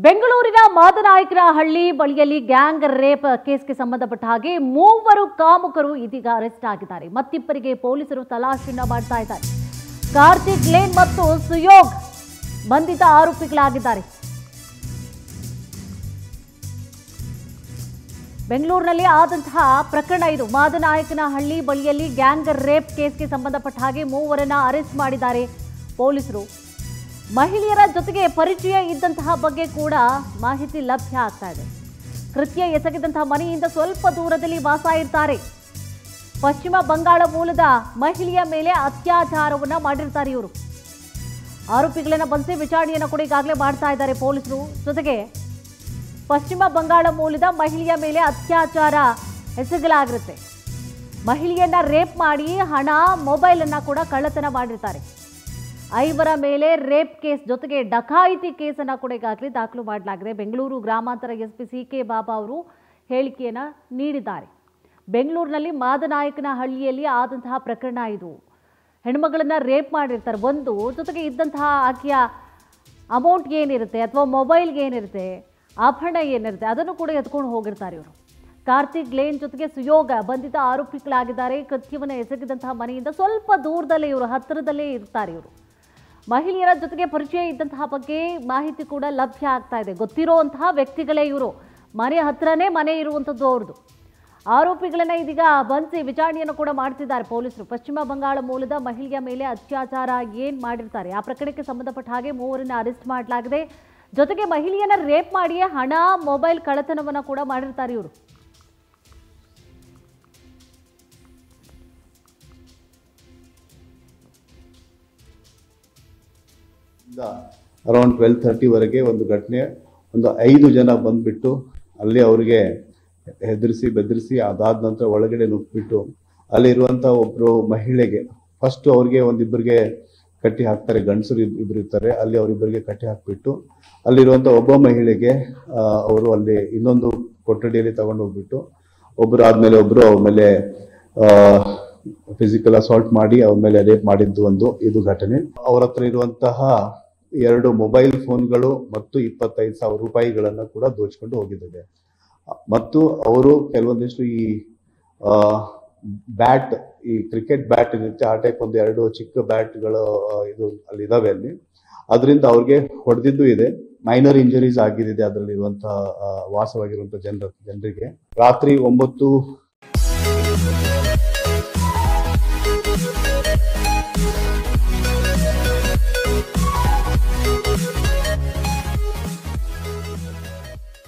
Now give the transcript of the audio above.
ಬೆಂಗಳೂರಿನ ಮಾದನಾಯಕನಹಳ್ಳಿ ಬಳಿಯಲ್ಲಿ gang rape ಕೇಸ್ಗೆ ಸಂಬಂಧಪಟ್ಟ ಹಾಗೆ ಮೂವರು ಕಾಮುಕರು ಇದೀಗ ಅರೆಸ್ಟ್ ಆಗಿದ್ದಾರೆ. ಮತ್ತಿಬ್ಬರಿಗೆ ಪೊಲೀಸರು ತಲಾಶೆಯನ್ನ ಮಾಡ್ತಾ ಇದ್ದಾರೆ. ಕಾರ್ತಿಕ್ ಲೇನ್ ಮತ್ತು ಸುಯೋಗ್ ಬಂಧಿತ ಆರೋಪಿಗಳಾಗಿದ್ದಾರೆ. ಬೆಂಗಳೂರಿನಲ್ಲಿ ಆದಂತಹ ಪ್ರಕರಣ ಇದು. ಮಾದನಾಯಕನಹಳ್ಳಿ ಬಳಿಯಲ್ಲಿ ಗ್ಯಾಂಗ್ ರೇಪ್ ಕೇಸ್ಗೆ ಸಂಬಂಧಪಟ್ಟ ಹಾಗೆ ಮೂವರನ್ನ ಅರೆಸ್ಟ್ ಮಾಡಿದ್ದಾರೆ ಪೊಲೀಸರು. ಮಹಿಳೆಯರ ಜೊತೆಗೆ ಪರಿಚಯ ಇದ್ದಂತಹ ಬಗ್ಗೆ ಕೂಡ ಮಾಹಿತಿ ಲಭ್ಯ ಆಗ್ತಾ ಇದೆ. ಕೃತ್ಯ ಎಸಗಿದಂತಹ ಮನೆಯಿಂದ ಸ್ವಲ್ಪ ದೂರದಲ್ಲಿ ವಾಸ ಇರ್ತಾರೆ. ಪಶ್ಚಿಮ ಬಂಗಾಳ ಮೂಲದ ಮಹಿಳೆಯ ಮೇಲೆ ಅತ್ಯಾಚಾರವನ್ನ ಮಾಡಿರ್ತಾರೆ ಇವರು. ಆರೋಪಿಗಳನ್ನ ಬಂಧಿಸಿ ವಿಚಾರಣೆಯನ್ನು ಕೂಡ ಈಗಾಗಲೇ ಮಾಡ್ತಾ ಇದ್ದಾರೆ ಪೊಲೀಸರು. ಜೊತೆಗೆ ಪಶ್ಚಿಮ ಬಂಗಾಳ ಮೂಲದ ಮಹಿಳೆಯ ಮೇಲೆ ಅತ್ಯಾಚಾರ ಎಸಗಲಾಗಿರುತ್ತೆ. ಮಹಿಳೆಯನ್ನ ರೇಪ್ ಮಾಡಿ ಹಣ, ಮೊಬೈಲ್ ಅನ್ನ ಕೂಡ ಕಳ್ಳತನ ಮಾಡಿರ್ತಾರೆ. ಐವರ ಮೇಲೆ ರೇಪ್ ಕೇಸ್ ಜೊತೆಗೆ ಡಕಾಯಿತಿ ಕೇಸನ್ನು ಕೂಡ ಈಗಾಗಲೇ ದಾಖಲು ಮಾಡಲಾಗಿದೆ. ಬೆಂಗಳೂರು ಗ್ರಾಮಾಂತರ ಎಸ್ಪಿ ಸಿ.ಕೆ. ಬಾಬಾ ಅವರು ಹೇಳಿಕೆಯನ್ನು ನೀಡಿದ್ದಾರೆ. ಬೆಂಗಳೂರಿನಲ್ಲಿ ಮಾದನಾಯಕನಹಳ್ಳಿಯಲ್ಲಿ ಆದಂತಹ ಪ್ರಕರಣ ಇದು. ಹೆಣ್ಮಗಳನ್ನ ರೇಪ್ ಮಾಡಿರ್ತಾರೆ. ಒಂದು ಜೊತೆಗೆ ಇದ್ದಂತಹ ಆಕೆಯ ಅಮೌಂಟ್ ಏನಿರುತ್ತೆ ಅಥವಾ ಮೊಬೈಲ್ಗೆ ಏನಿರುತ್ತೆ, ಆಭರಣ ಏನಿರುತ್ತೆ, ಅದನ್ನು ಕೂಡ ಎತ್ಕೊಂಡು ಹೋಗಿರ್ತಾರೆ ಇವರು. ಕಾರ್ತಿಕ್ ಲೇನ್ ಜೊತೆಗೆ ಸುಯೋಗ ಬಂಧಿತ ಆರೋಪಿಗಳಾಗಿದ್ದಾರೆ. ಕೃತ್ಯವನ್ನು ಎಸಗಿದಂತಹ ಮನೆಯಿಂದ ಸ್ವಲ್ಪ ದೂರದಲ್ಲೇ ಇವರು, ಹತ್ತಿರದಲ್ಲೇ ಇರ್ತಾರೆ ಇವರು. ಮಹಿಳೆಯರ ಜೊತೆಗೆ ಪರಿಚಯ ಇದ್ದಂತಹ ಬಗ್ಗೆ ಮಾಹಿತಿ ಕೂಡ ಲಭ್ಯ ಆಗ್ತಾ ಇದೆ. ಗೊತ್ತಿರುವಂತಹ ವ್ಯಕ್ತಿಗಳೇ ಇವರು. ಮನೆ ಹತ್ರನೇ ಮನೆ ಇರುವಂಥದ್ದು ಅವ್ರದ್ದು. ಆರೋಪಿಗಳನ್ನ ಇದೀಗ ಬಂಧಿಸಿ ವಿಚಾರಣೆಯನ್ನು ಕೂಡ ಮಾಡ್ತಿದ್ದಾರೆ ಪೊಲೀಸರು. ಪಶ್ಚಿಮ ಬಂಗಾಳ ಮೂಲದ ಮಹಿಳೆಯ ಮೇಲೆ ಅತ್ಯಾಚಾರ ಏನ್ ಮಾಡಿರ್ತಾರೆ ಆ ಪ್ರಕರಣಕ್ಕೆ ಸಂಬಂಧಪಟ್ಟ ಹಾಗೆ ಮೂವರನ್ನ ಅರೆಸ್ಟ್ ಮಾಡಲಾಗಿದೆ. ಜೊತೆಗೆ ಮಹಿಳೆಯನ್ನ ರೇಪ್ ಮಾಡಿ ಹಣ, ಮೊಬೈಲ್ ಕಳ್ಳತನವನ್ನ ಕೂಡ ಮಾಡಿರ್ತಾರೆ ಇವರು. ಅರೌಂಡ್ 12:30 ವರೆಗೆ ಒಂದು ಘಟನೆ, ಒಂದು 5 ಜನ ಬಂದ್ಬಿಟ್ಟು ಅಲ್ಲಿ ಅವ್ರಿಗೆ ಹೆದರಿಸಿ ಬೆದರಿಸಿ ಅದಾದ ನಂತರ ಒಳಗಡೆ ನುಗ್ಬಿಟ್ಟು ಅಲ್ಲಿರುವಂಥ ಒಬ್ರು ಮಹಿಳೆಗೆ ಫಸ್ಟ್ ಅವ್ರಿಗೆ ಒಂದಿಬ್ಬರಿಗೆ ಕಟ್ಟಿ ಹಾಕ್ತಾರೆ. ಗಂಡಸರು ಇಬ್ರು ಇರ್ತಾರೆ, ಅಲ್ಲಿ ಅವರಿಬ್ಬರಿಗೆ ಕಟ್ಟಿ ಹಾಕ್ಬಿಟ್ಟು ಅಲ್ಲಿರುವಂಥ ಒಬ್ಬ ಮಹಿಳೆಗೆ ಅವರು ಅಲ್ಲಿ ಇನ್ನೊಂದು ಕೊಠಡಿಯಲ್ಲಿ ತಗೊಂಡು ಹೋಗ್ಬಿಟ್ಟು ಒಬ್ರು ಆದ್ಮೇಲೆ ಒಬ್ರು ಅವ್ರ ಮೇಲೆ ಫಿಸಿಕಲ್ ಅಸಾಲ್ಟ್ ಮಾಡಿ ಅವ್ರ ಮೇಲೆ ರೇಪ್ ಮಾಡಿದ್ದು ಇದು ಘಟನೆ. ಅವ್ರ ಹತ್ರ ಇರುವಂತಹ 2 ಮೊಬೈಲ್ ಫೋನ್ಗಳು ಮತ್ತು 25,000 ರೂಪಾಯಿಗಳನ್ನ ಕೂಡ ದೋಚ್ಕೊಂಡು ಹೋಗಿದ್ದಾರೆ. ಮತ್ತು ಅವರು ಕೆಲವೊಂದಿಷ್ಟು ಈ ಬ್ಯಾಟ್, ಈ ಕ್ರಿಕೆಟ್ ಬ್ಯಾಟ್ ಇರುತ್ತೆ, ಆ ಟೈಪ್ ಒಂದು 2 ಚಿಕ್ಕ ಬ್ಯಾಟ್ಗಳು ಇದು ಅಲ್ಲಿ ಇದಾವೆ. ಅಲ್ಲಿ ಅದರಿಂದ ಅವ್ರಿಗೆ ಹೊಡೆದಿದ್ದು ಇದೆ. ಮೈನರ್ ಇಂಜರೀಸ್ ಆಗಿದೆ ಅದರಲ್ಲಿರುವಂತಹ ವಾಸವಾಗಿರುವಂತಹ ಜನರಿಗೆ. ರಾತ್ರಿ 9